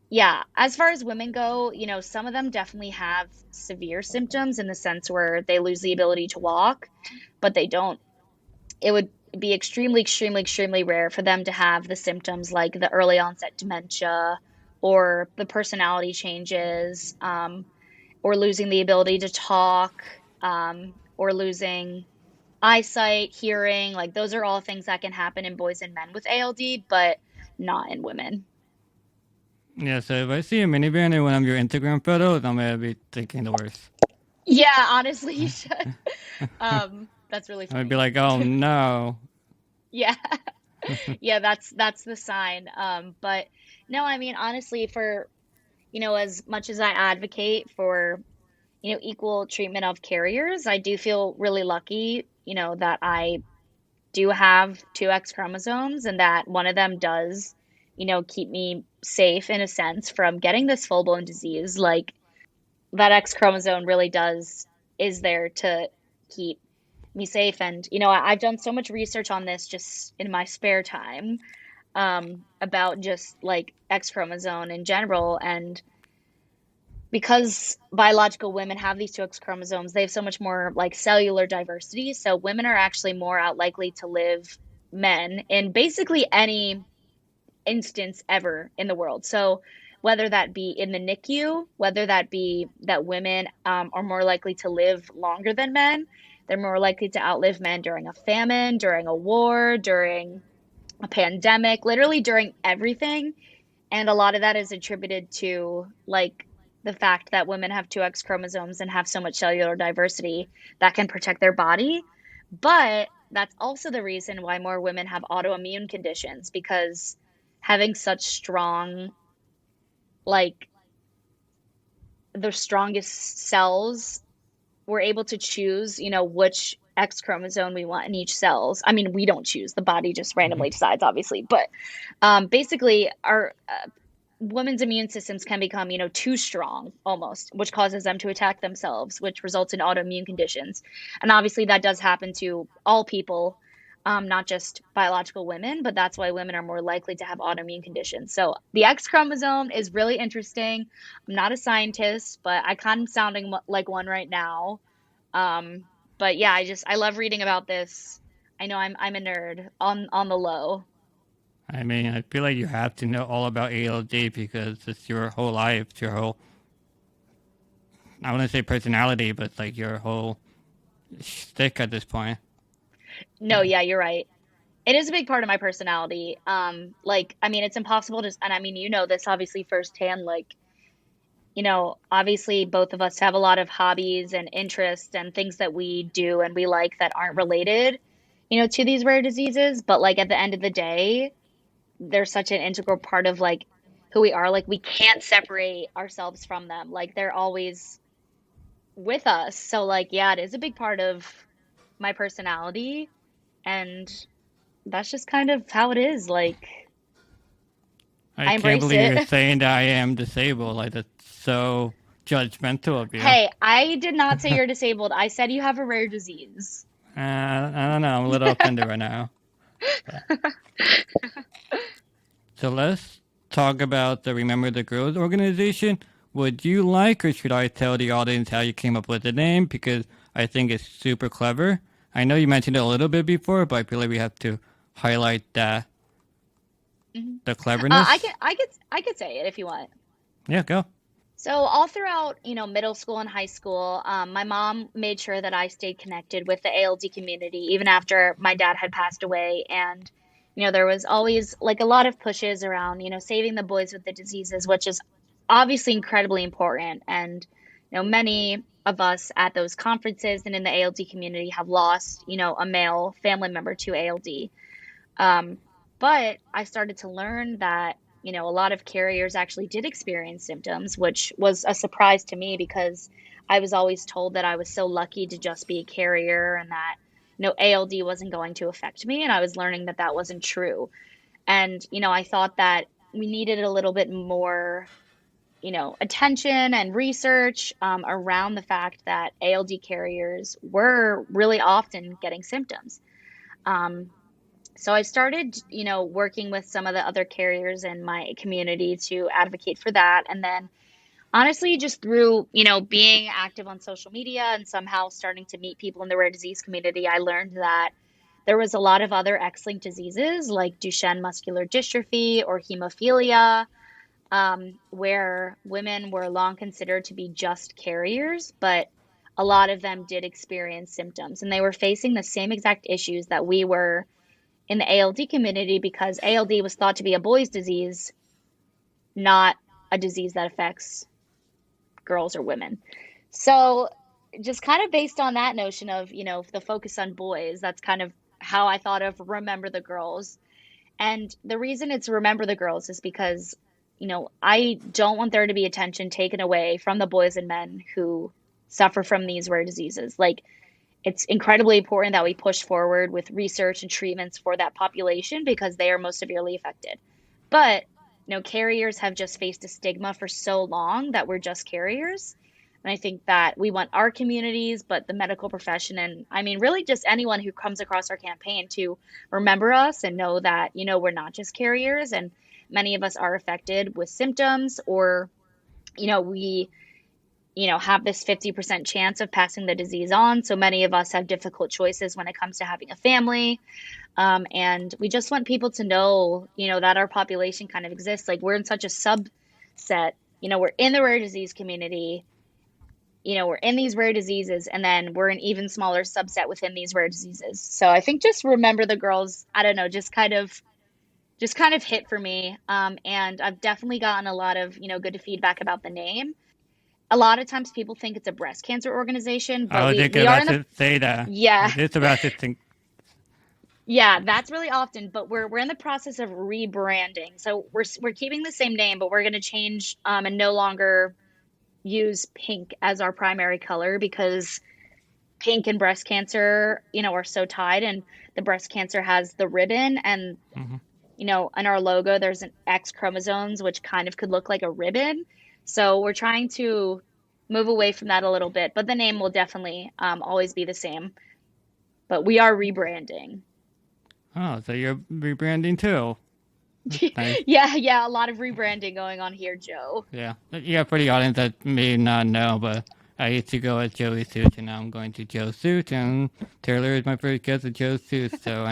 Speaker 1: yeah, as far as women go, some of them definitely have severe symptoms, in the sense where they lose the ability to walk, but they don't, it would be extremely, extremely, extremely rare for them to have the symptoms like the early onset dementia, or the personality changes, or losing the ability to talk, or losing eyesight, hearing, like those are all things that can happen in boys and men with ALD, but not in women.
Speaker 2: Yeah, so if I see a minivan in one of your Instagram photos, I'm gonna be thinking the worst.
Speaker 1: Yeah, honestly, you should. That's really
Speaker 2: I'd be
Speaker 1: funny.
Speaker 2: like, oh no.
Speaker 1: Yeah. Yeah, that's the sign. But no, I mean, honestly, for, as much as I advocate for, equal treatment of carriers, I do feel really lucky, that I do have two X chromosomes and that one of them does, keep me safe in a sense from getting this full-blown disease. Like that X chromosome really is there to keep me safe. And, I've done so much research on this just in my spare time, about just like X chromosome in general. And because biological women have these two X chromosomes, they have so much more like cellular diversity. So women are actually more out likely to live men in basically any instance ever in the world. So whether that be in the NICU, whether that be that women are more likely to live longer than men, they're more likely to outlive men during a famine, during a war, during a pandemic, literally during everything. And a lot of that is attributed to like the fact that women have two X chromosomes and have so much cellular diversity that can protect their body. But that's also the reason why more women have autoimmune conditions because having such strong, like the strongest cells, we're able to choose, which X chromosome we want in each cells. I mean, we don't choose, the body just randomly decides, obviously. But basically, our women's immune systems can become, too strong almost, which causes them to attack themselves, which results in autoimmune conditions. And obviously, that does happen to all people, not just biological women, but that's why women are more likely to have autoimmune conditions. So the X chromosome is really interesting. I'm not a scientist, but I kind of sounding like one right now. Um, but yeah, I love reading about this. I know I'm a nerd on the low.
Speaker 2: I mean, I feel like you have to know all about ALD because it's your whole life, it's your whole, I wouldn't say personality, but it's like your whole shtick at this point.
Speaker 1: No, yeah, you're right. It is a big part of my personality. Like, I mean, it's impossible to, and I mean, this obviously firsthand. Like, obviously both of us have a lot of hobbies and interests and things that we do and we like that aren't related, to these rare diseases. But like at the end of the day, they're such an integral part of like who we are. Like, we can't separate ourselves from them. Like, they're always with us. So, like, yeah, it is a big part of my personality. And that's just kind of how it is. Like,
Speaker 2: I
Speaker 1: I
Speaker 2: can't
Speaker 1: embrace
Speaker 2: believe
Speaker 1: it.
Speaker 2: you're saying that I am disabled. Like, that's so judgmental of you.
Speaker 1: Hey, I did not say you're disabled. I said you have a rare disease.
Speaker 2: I don't know. I'm a little offended right now. But. So let's talk about the Remember the Girls organization. Would you like, or should I tell the audience how you came up with the name? Because I think it's super clever. I know you mentioned it a little bit before, but I feel like we have to highlight that
Speaker 1: Mhm.
Speaker 2: the
Speaker 1: I
Speaker 2: cleverness.
Speaker 1: can I could say it if you want.
Speaker 2: Yeah, go.
Speaker 1: So all throughout, middle school and high school, my mom made sure that I stayed connected with the ALD community even after my dad had passed away. And, there was always like a lot of pushes around, saving the boys with the diseases, which is obviously incredibly important. And, many of us at those conferences and in the ALD community have lost, a male family member to ALD. Um, but I started to learn that, a lot of carriers actually did experience symptoms, which was a surprise to me because I was always told that I was so lucky to just be a carrier and that, ALD wasn't going to affect me. And I was learning that that wasn't true. And, I thought that we needed a little bit more, attention and research around the fact that ALD carriers were really often getting symptoms. Um, so I started, working with some of the other carriers in my community to advocate for that. And then honestly, just through, being active on social media and somehow starting to meet people in the rare disease community, I learned that there was a lot of other X-linked diseases like Duchenne muscular dystrophy or hemophilia, where women were long considered to be just carriers, but a lot of them did experience symptoms, and they were facing the same exact issues that we were in the ALD community, because ALD was thought to be a boy's disease, not a disease that affects girls or women. So, just kind of based on that notion of, the focus on boys, that's kind of how I thought of Remember the Girls. And the reason it's Remember the Girls is because, I don't want there to be attention taken away from the boys and men who suffer from these rare diseases. Like, it's incredibly important that we push forward with research and treatments for that population because they are most severely affected. But, carriers have just faced a stigma for so long that we're just carriers. And I think that we want our communities, but the medical profession, and I mean, really just anyone who comes across our campaign, to remember us and know that, we're not just carriers, and many of us are affected with symptoms, or, we have this 50% chance of passing the disease on. So many of us have difficult choices when it comes to having a family. And we just want people to know, that our population kind of exists. Like, we're in such a subset, we're in the rare disease community, we're in these rare diseases, and then we're an even smaller subset within these rare diseases. So I think just Remember the Girls, I don't know, just kind of hit for me. And I've definitely gotten a lot of, good feedback about the name. A lot of times people think it's a breast cancer organization,
Speaker 2: I
Speaker 1: but
Speaker 2: was
Speaker 1: we,
Speaker 2: just
Speaker 1: we are
Speaker 2: about
Speaker 1: in the,
Speaker 2: to say that.
Speaker 1: yeah,
Speaker 2: I was just about to think.
Speaker 1: yeah, that's really often, but we're in the process of rebranding. So we're keeping the same name, but we're going to change, and no longer use pink as our primary color, because pink and breast cancer, are so tied, and the breast cancer has the ribbon, and
Speaker 2: Mhm.
Speaker 1: in our logo, there's an X chromosomes, which kind of could look like a ribbon. So we're trying to move away from that a little bit, but the name will definitely always be the same. But we are rebranding.
Speaker 2: Oh, so you're rebranding too. That's nice.
Speaker 1: Yeah, yeah, a lot of rebranding going on here, Joe.
Speaker 2: Yeah. Yeah, for the audience that may not know, but I used to go at Joey Sooch, and now I'm going to Joe Sooch, and Taylor is my first guest at Joe Sooch, so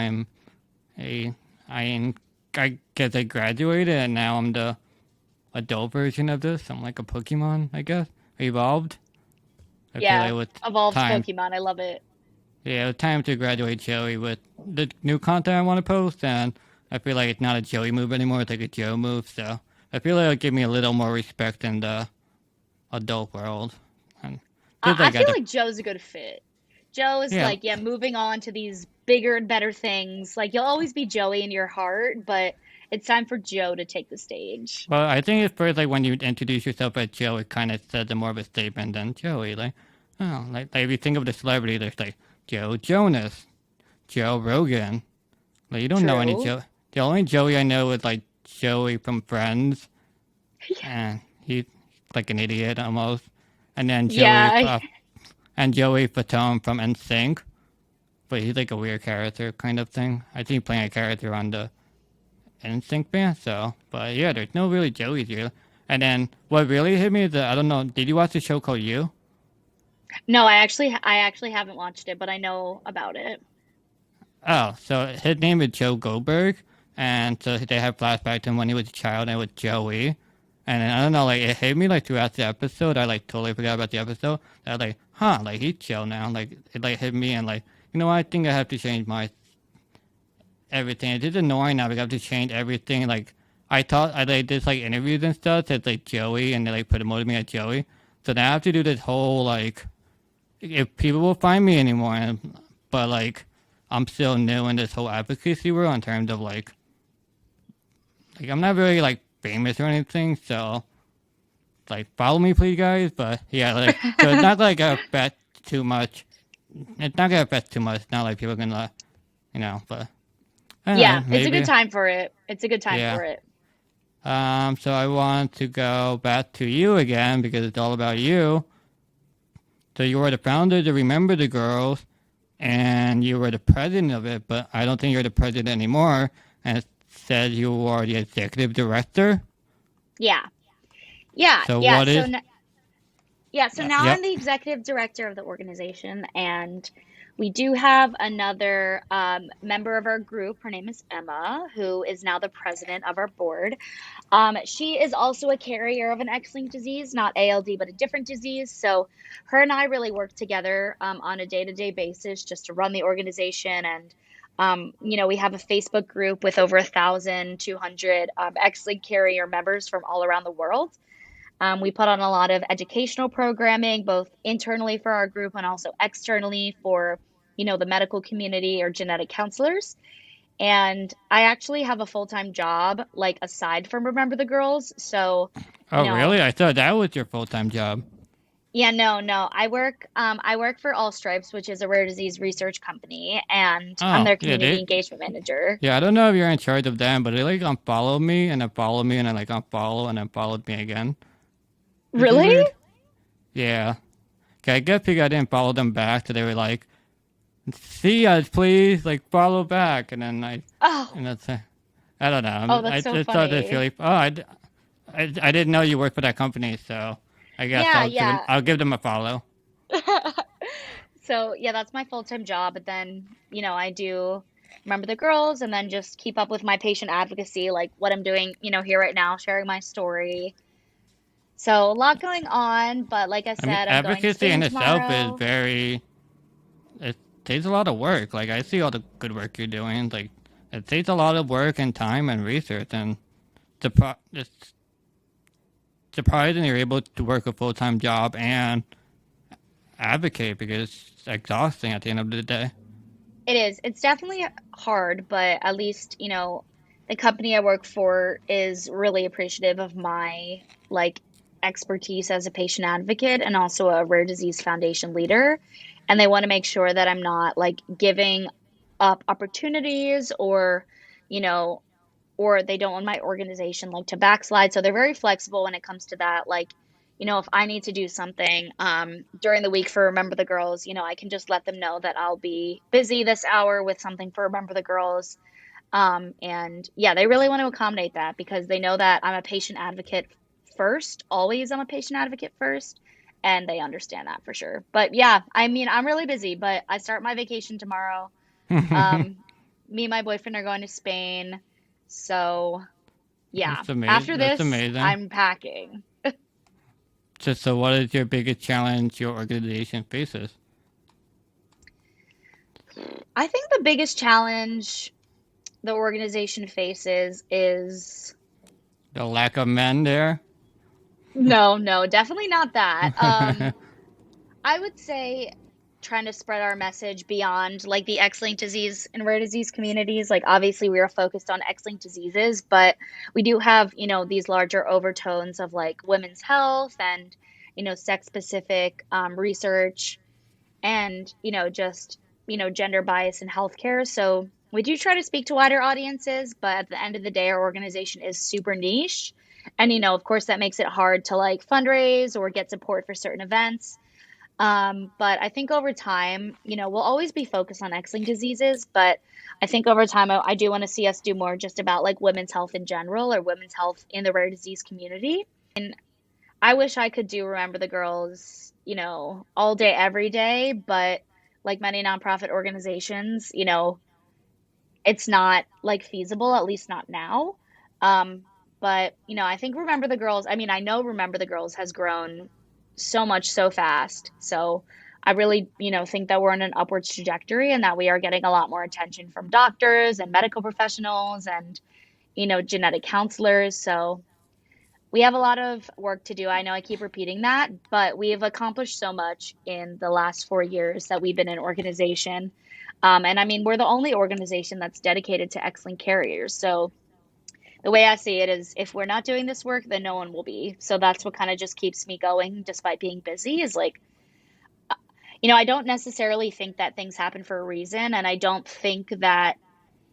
Speaker 2: a, I am, I guess I graduated, and now I'm the adult version of this. I'm like a Pokemon, I guess. Evolved. I feel
Speaker 1: Yeah,
Speaker 2: like with
Speaker 1: evolved
Speaker 2: time,
Speaker 1: Pokemon. I love it.
Speaker 2: yeah, with time to graduate Joey with the new content I want to post, and I feel like it's not a Joey move anymore, it's like a Joe move, so I feel like it'll give me a little more respect in the adult world. And just
Speaker 1: I
Speaker 2: like
Speaker 1: feel
Speaker 2: at the,
Speaker 1: like Joe's a good fit. Joe is
Speaker 2: yeah,
Speaker 1: like, yeah, moving on to these bigger and better things. Like, you'll always be Joey in your heart, but it's time for Joe to take the stage.
Speaker 2: well, I think it's first like when you introduce yourself as Joe, it kind of says a more of a statement than Joey. Like, oh, like if you think of the celebrity, there's like Joe Jonas, Joe Rogan. Like you don't know any
Speaker 1: True.
Speaker 2: Joe. The only Joey I know is like Joey from Friends, and he's like an idiot almost. And then
Speaker 1: Yeah,
Speaker 2: Joey Fatone from NSYNC, but he's like a weird character kind of thing. I think he's playing a character on the NSYNC band. So, but yeah, there's no really Joeys here. And then what really hit me is that I don't know. Did you watch the show called You?
Speaker 1: no, I actually haven't watched it, but I know about it.
Speaker 2: Oh, so his name is Joe Goldberg, and so they have flashback to him when he was a child and with Joey. And then, I don't know, like it hit me like throughout the episode. I like totally forgot about the episode. I was like, huh, like he's Joe now. Like it like hit me and like, you know what? I think I have to change my everything. It's just annoying now because I have to change everything. Like I thought I like did like interviews and stuff. It's like Joey, and they like put emoted me at Joey. So now I have to do this whole like if people will find me anymore. But like I'm still new in this whole advocacy world in terms of like I'm not really like famous or anything. So like follow me, please, guys. But yeah, like so it's not like I bet too much. It's not gonna affect too much. It's not like people are gonna, But I don't
Speaker 1: Yeah,
Speaker 2: know.
Speaker 1: it's a good
Speaker 2: Maybe
Speaker 1: time for it. It's a good time
Speaker 2: yeah.
Speaker 1: for it.
Speaker 2: So I want to go back to you again because it's all about you. So you were the founder to Remember the Girls, and you were the president of it, but I don't think you're the president anymore. And it said you are the executive director.
Speaker 1: Yeah. Yeah,
Speaker 2: So
Speaker 1: yeah.
Speaker 2: what is?
Speaker 1: Yeah, so now I'm
Speaker 2: Yep.
Speaker 1: the executive director of the organization, and We do have another member of our group. Her name is Emma, who is now the president of our board. She is also a carrier of an X-linked disease, not ALD, but a different disease. So her and I really work together on a day-to-day basis just to run the organization. And, we have a Facebook group with over 1,200 X-linked carrier members from all around the world. We put on a lot of educational programming, both internally for our group and also externally for, the medical community or genetic counselors. And I actually have a full-time job, like aside from Remember the Girls. So, you
Speaker 2: Oh, really?
Speaker 1: know,
Speaker 2: I thought that was your full-time job.
Speaker 1: yeah, no. I work for All Stripes, which is a rare disease research company, and I'm
Speaker 2: Oh,
Speaker 1: their
Speaker 2: yeah,
Speaker 1: community engagement manager.
Speaker 2: yeah, I don't know if you're in charge of them, but they like unfollowed me and then followed me and then like unfollow and then followed me again, which is
Speaker 1: Really?
Speaker 2: weird. Yeah. Okay, I guess because I didn't follow them back, so they were like, "See us, please, like follow back," and then
Speaker 1: Oh,
Speaker 2: and that's I don't
Speaker 1: oh,
Speaker 2: know.
Speaker 1: that's
Speaker 2: I
Speaker 1: so
Speaker 2: just thought this
Speaker 1: funny.
Speaker 2: really. I didn't know you worked for that company, so I guess
Speaker 1: Yeah, yeah.
Speaker 2: I'll give them a follow.
Speaker 1: So yeah, that's my full-time job. But then, I do Remember the Girls and then just keep up with my patient advocacy, like what I'm doing, here right now, sharing my story. So a lot going on, but like I
Speaker 2: I mean,
Speaker 1: said, I'm going to
Speaker 2: advocacy
Speaker 1: Spain
Speaker 2: in itself is
Speaker 1: tomorrow.
Speaker 2: very. It takes a lot of work. Like I see all the good work you're doing. Like it takes a lot of work and time and research, and it's surprising you're able to work a full time job and advocate because it's exhausting at the end of the day.
Speaker 1: It is. It's definitely hard, but at least, the company I work for is really appreciative of my like expertise as a patient advocate and also a rare disease foundation leader. And they want to make sure that I'm not like giving up opportunities you know, or they don't want my organization like to backslide. So they're very flexible when it comes to that. Like, if I need to do something during the week for Remember the Girls, I can just let them know that I'll be busy this hour with something for Remember the Girls. And yeah, they really want to accommodate that because they know that I'm a patient advocate first. Always, I'm a patient advocate first. And they understand that for sure. But yeah, I mean, I'm really busy, but I start my vacation tomorrow. Um, Me and my boyfriend are going to Spain. So, yeah,
Speaker 2: That's amazing.
Speaker 1: after
Speaker 2: That's
Speaker 1: this,
Speaker 2: amazing.
Speaker 1: I'm packing.
Speaker 2: So, what is your biggest challenge your organization faces?
Speaker 1: I think the biggest challenge the organization faces is
Speaker 2: The lack of men there.
Speaker 1: no, no, definitely not that. I would say trying to spread our message beyond like the X-linked disease and rare disease communities. Like obviously we are focused on X-linked diseases, but we do have, these larger overtones of like women's health and, sex specific research and, just, gender bias in healthcare. So we do try to speak to wider audiences, but at the end of the day, our organization is super niche. And, of course, that makes it hard to like fundraise or get support for certain events. But I think over time, we'll always be focused on X-linked diseases, but I think over time, I do want to see us do more just about like women's health in general or women's health in the rare disease community. I wish I could do Remember the Girls, all day, every day, but like many nonprofit organizations, it's not like feasible, at least not now. Um, but I think Remember the Girls, I mean, I know Remember the Girls has grown so much so fast. So I really, think that we're on an upwards trajectory and that we are getting a lot more attention from doctors and medical professionals and, genetic counselors. So we have a lot of work to do. I know I keep repeating that, but we have accomplished so much in the last 4 years that we've been an organization. And I mean, we're the only organization that's dedicated to X-linked carriers. So the way I see it is if we're not doing this work, then no one will be. So that's what kind of just keeps me going despite being busy is like, I don't necessarily think that things happen for a reason. And I don't think that,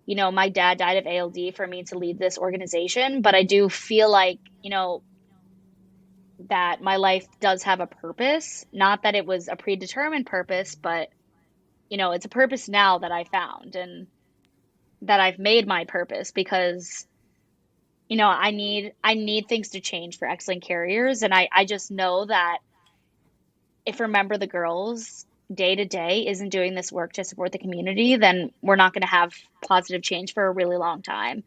Speaker 1: my dad died of ALD for me to lead this organization. But I do feel like, that my life does have a purpose. Not that it was a predetermined purpose, but, it's a purpose now that I found and that I've made my purpose because I need things to change for X-linked carriers. And I just know that if Remember the Girls day to day isn't doing this work to support the community, then we're not going to have positive change for a really long time.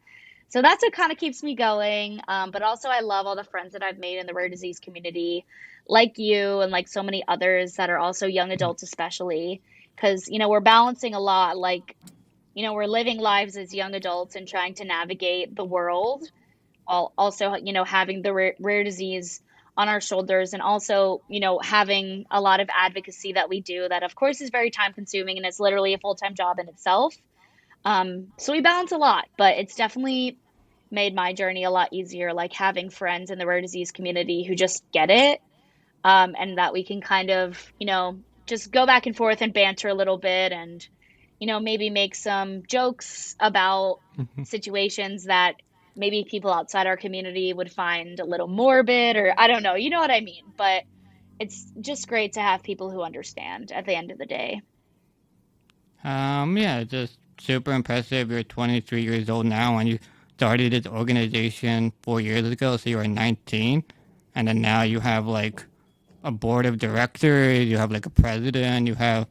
Speaker 1: So that's what kind of keeps me going. But also, I love all the friends that I've made in the rare disease community, like you and like so many others that are also young adults, especially because, we're balancing a lot. Like, we're living lives as young adults and trying to navigate the world while also, having the rare disease on our shoulders and also, having a lot of advocacy that we do that, of course, is very time consuming and it's literally a full time job in itself. So we balance a lot, but it's definitely made my journey a lot easier, like having friends in the rare disease community who just get it, and that we can kind of, just go back and forth and banter a little bit and, maybe make some jokes about situations that maybe people outside our community would find a little morbid, or I don't know, you know what I mean? But it's just great to have people who understand at the end of the day.
Speaker 2: Yeah, just super impressive. You're 23 years old now, and you started this organization 4 years ago, so you were 19, and then now you have like a board of directors, you have like a president, you have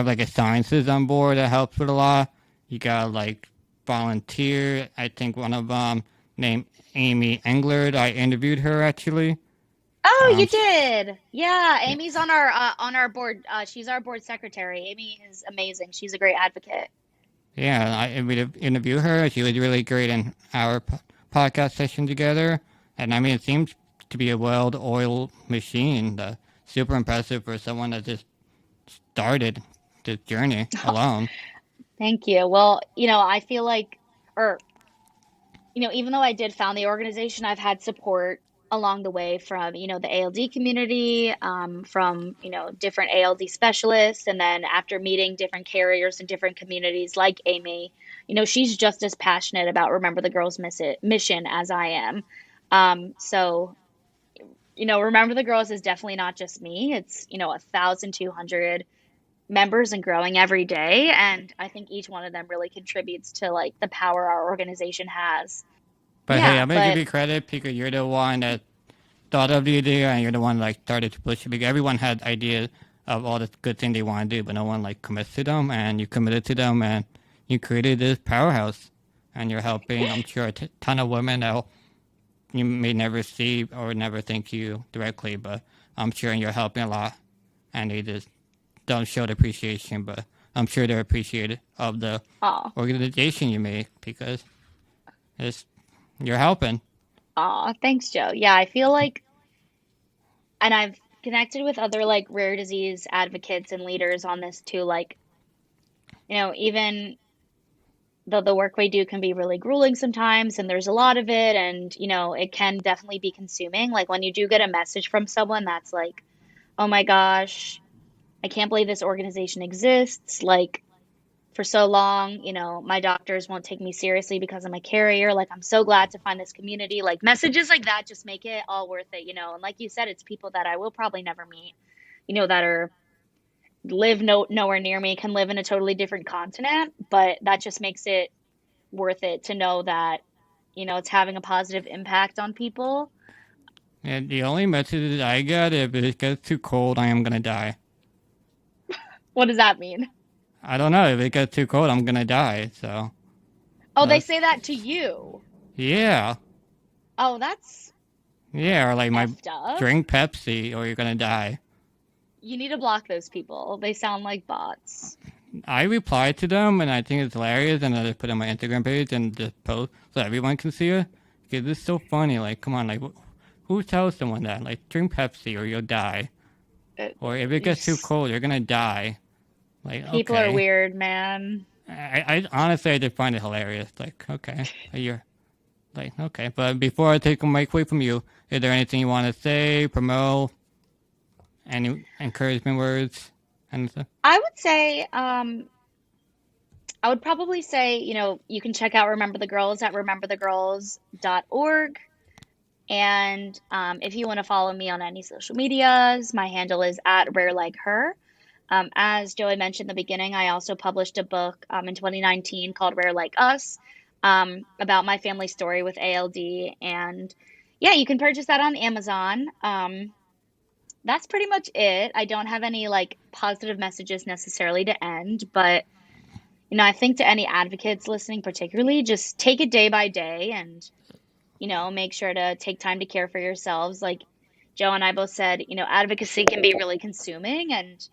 Speaker 2: like a sciences on board that helps with a lot. You got like volunteer. I think one of them named Amy Englert. I interviewed her actually.
Speaker 1: Oh,
Speaker 2: Um,
Speaker 1: you did. Yeah, Amy's on our board. She's our board secretary. Amy is amazing. She's a great advocate.
Speaker 2: yeah, I would interview her. She was really great in our podcast session together. And I mean, it seems to be a well-oiled machine. Super impressive for someone that just started this journey alone.
Speaker 1: Thank you. Well, I feel like, or even though I did found the organization, I've had support along the way from, the ALD community, from, different ALD specialists. And then after meeting different carriers in different communities like Amy, she's just as passionate about Remember the Girls mission as I am. So, Remember the Girls is definitely not just me. It's, 1,200 members and growing every day. And I think each one of them really contributes to like the power our organization has.
Speaker 2: But hey,
Speaker 1: Yeah,
Speaker 2: I'm gonna give
Speaker 1: but
Speaker 2: you credit because you're the one that thought of the idea and you're the one like started to push it because everyone had ideas of all the good things they want to do, but no one like commits to them. And you committed to them, and you created this powerhouse. And you're helping, I'm sure, a ton of women that you may never see or never think you directly, but I'm sure you're helping a lot. And they just don't show the appreciation, but I'm sure they're appreciative of the
Speaker 1: oh,
Speaker 2: organization you made because it's you're helping.
Speaker 1: oh, thanks, Joe. Yeah, I feel like, and I've connected with other like rare disease advocates and leaders on this too. Like, even though the work we do can be really grueling sometimes, and there's a lot of it, and it can definitely be consuming. Like when you do get a message from someone that's like, "Oh my gosh, I can't believe this organization exists." Like for so long, my doctors won't take me seriously because I'm a carrier. Like, I'm so glad to find this community. Like, messages like that just make it all worth it. And like you said, it's people that I will probably never meet, that are live nowhere near me, can live in a totally different continent, but that just makes it worth it to know that, it's having a positive impact on people.
Speaker 2: And the only message I get if it gets too cold, I am gonna die.
Speaker 1: What does that mean?
Speaker 2: I don't know if it gets too cold, I'm gonna die. So
Speaker 1: Oh, they
Speaker 2: that's
Speaker 1: say that to you.
Speaker 2: yeah,
Speaker 1: Oh, that's
Speaker 2: yeah. Or like my
Speaker 1: effed up.
Speaker 2: drink Pepsi, or you're gonna die.
Speaker 1: You need to block those people. They sound like bots.
Speaker 2: I reply to them, and I think it's hilarious, and I just put it on my Instagram page and just post so everyone can see it. Because it's so funny. Like, come on, like, who tells someone that? Like, drink Pepsi or you'll die.
Speaker 1: It,
Speaker 2: Or if it gets too cold, you're gonna die. Like,
Speaker 1: People are
Speaker 2: okay.
Speaker 1: weird, man.
Speaker 2: I honestly I just find it hilarious. Like, okay, you're like, okay. But before I take the mic away from you, is there anything you want to say, promote, any encouragement words, anything?
Speaker 1: I would say, I would probably say, you can check out Remember the Girls at rememberthegirls.org. And if you want to follow me on any social medias, my handle is at Rare Like Her. As Joey mentioned in the beginning, I also published a book in 2019 called Rare Like Us, about my family story with ALD. And yeah, you can purchase that on Amazon. That's pretty much it. I don't have any like positive messages necessarily to end, but I think to any advocates listening, particularly, just take it day by day and, make sure to take time to care for yourselves. Like Joe and I both said, advocacy can be really consuming, and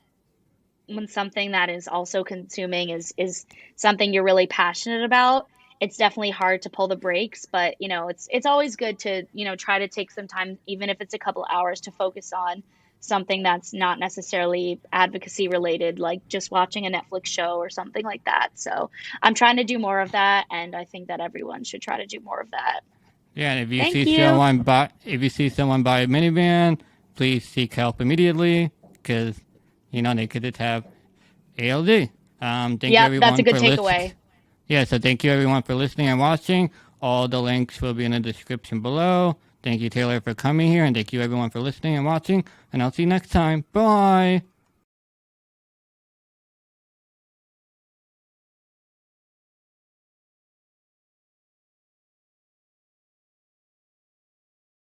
Speaker 1: when something that is also consuming is something you're really passionate about, it's definitely hard to pull the brakes, but it's always good to, try to take some time, even if it's a couple hours, to focus on something that's not necessarily advocacy related, like just watching a Netflix show or something like that. So I'm trying to do more of that, and I think that everyone should try to do more of that.
Speaker 2: Yeah, and
Speaker 1: Thank you.
Speaker 2: if you see someone buy a minivan, please seek help immediately because they could just have ALD. Thank you
Speaker 1: Yep, that's a
Speaker 2: everyone
Speaker 1: good
Speaker 2: for listening.
Speaker 1: takeaway.
Speaker 2: Yeah, so thank you everyone for listening and watching. All the links will be in the description below. Thank you, Taylor, for coming here, and thank you everyone for listening and watching. And I'll see you next time. Bye.